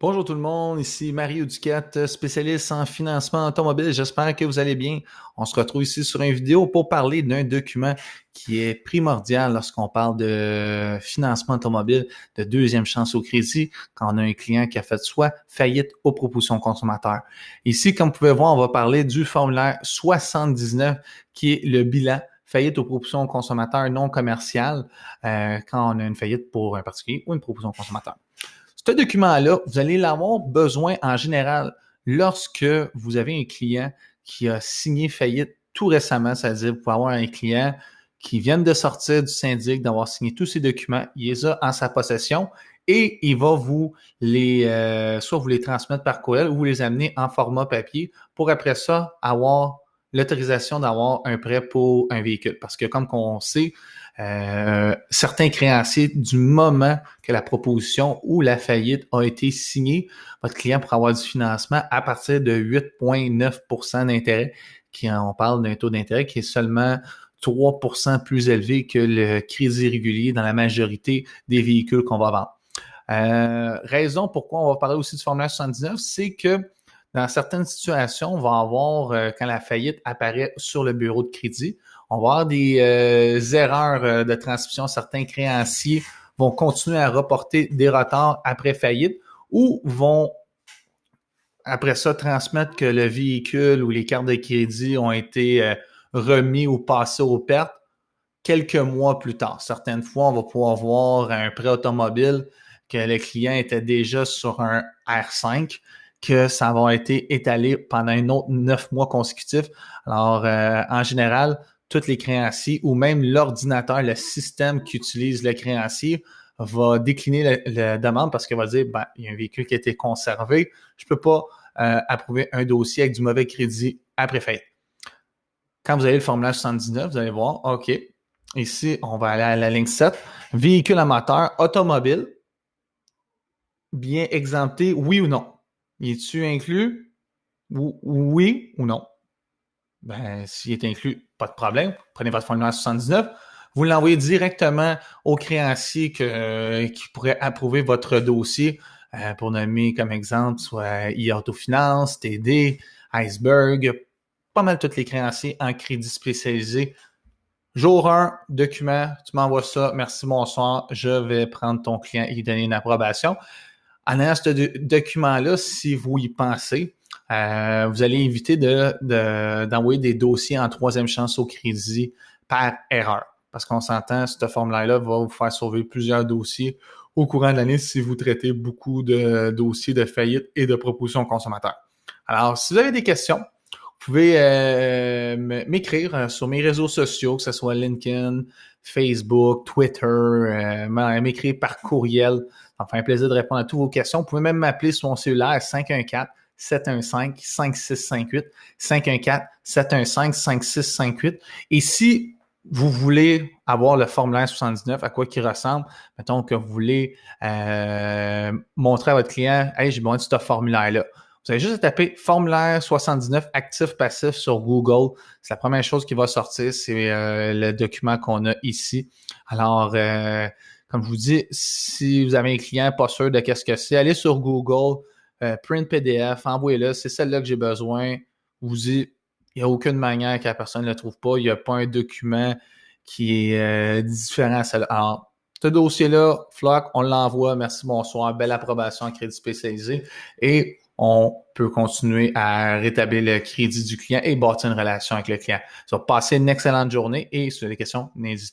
Bonjour tout le monde, ici Mario Duquette, spécialiste en financement automobile. J'espère que vous allez bien. On se retrouve ici sur une vidéo pour parler d'un document qui est primordial lorsqu'on parle de financement automobile, de deuxième chance au crédit, quand on a un client qui a fait soit faillite ou proposition consommateur. Ici, comme vous pouvez voir, on va parler du formulaire 79 qui est le bilan faillite ou proposition consommateur non commerciale quand on a une faillite pour un particulier ou une proposition consommateur. Ce document-là, vous allez l'avoir besoin en général lorsque vous avez un client qui a signé faillite tout récemment, c'est-à-dire vous pouvez avoir un client qui vient de sortir du syndic, d'avoir signé tous ses documents, il les a en sa possession et il va vous soit vous les transmettre par courriel ou vous les amener en format papier pour après ça avoir l'autorisation d'avoir un prêt pour un véhicule. Parce que comme on sait, certains créanciers, du moment que la proposition ou la faillite a été signée, votre client pourra avoir du financement à partir de 8,9% d'intérêt. On parle d'un taux d'intérêt qui est seulement 3% plus élevé que le crédit régulier dans la majorité des véhicules qu'on va vendre. Raison pourquoi on va parler aussi du formulaire 79, c'est que dans certaines situations, on va avoir, quand la faillite apparaît sur le bureau de crédit, on va avoir des erreurs de transmission. Certains créanciers vont continuer à reporter des retards après faillite ou vont, après ça, transmettre que le véhicule ou les cartes de crédit ont été remis ou passés aux pertes quelques mois plus tard. Certaines fois, on va pouvoir voir un prêt automobile que le client était déjà sur un R5, que ça va être étalé pendant un autre 9 mois consécutifs. Alors, en général, tous les créanciers ou même l'ordinateur, le système qu'utilise le créancier va décliner la demande parce qu'il va dire, il y a un véhicule qui a été conservé, je peux pas approuver un dossier avec du mauvais crédit après faillite. Quand vous avez le formulaire 79, vous allez voir, OK, ici, on va aller à la ligne 7. Véhicule à moteur automobile, bien exempté, oui ou non? Est-tu inclus? Oui ou non? S'il est inclus, pas de problème. Prenez votre formulaire 79. Vous l'envoyez directement au créancier qui pourrait approuver votre dossier pour nommer comme exemple soit e-Autofinance, TD, Iceberg, pas mal tous les créanciers en crédit spécialisé. Jour 1, document, tu m'envoies ça, merci, bonsoir, je vais prendre ton client et lui donner une approbation. En ayant ce document-là, si vous y pensez, vous allez éviter d'envoyer des dossiers en troisième chance au crédit par erreur. Parce qu'on s'entend, ce formulaire-là va vous faire sauver plusieurs dossiers au courant de l'année si vous traitez beaucoup de dossiers de faillite et de propositions consommateurs. Alors, si vous avez des questions, vous pouvez m'écrire sur mes réseaux sociaux, que ce soit LinkedIn, Facebook, Twitter, m'écrire par courriel. Ça me fait un plaisir de répondre à toutes vos questions. Vous pouvez même m'appeler sur mon cellulaire 514-715-5658, 514-715-5658. Et si vous voulez avoir le formulaire 79, à quoi qu'il ressemble, mettons que vous voulez montrer à votre client, « Hey, j'ai besoin de ce formulaire-là ». Vous avez juste à taper formulaire 79 actif-passif sur Google. C'est la première chose qui va sortir, c'est le document qu'on a ici. Alors, comme je vous dis, si vous avez un client pas sûr de qu'est-ce que c'est, allez sur Google, print PDF, envoyez-le, c'est celle-là que j'ai besoin. Vous dites, il n'y a aucune manière que la personne ne le trouve pas. Il n'y a pas un document qui est différent à celle-là. Alors, ce dossier-là, Flock, on l'envoie. Merci, bonsoir. Belle approbation en crédit spécialisé. Et on peut continuer à rétablir le crédit du client et bâtir une relation avec le client. Ça va passer une excellente journée et si vous avez des questions, n'hésitez pas.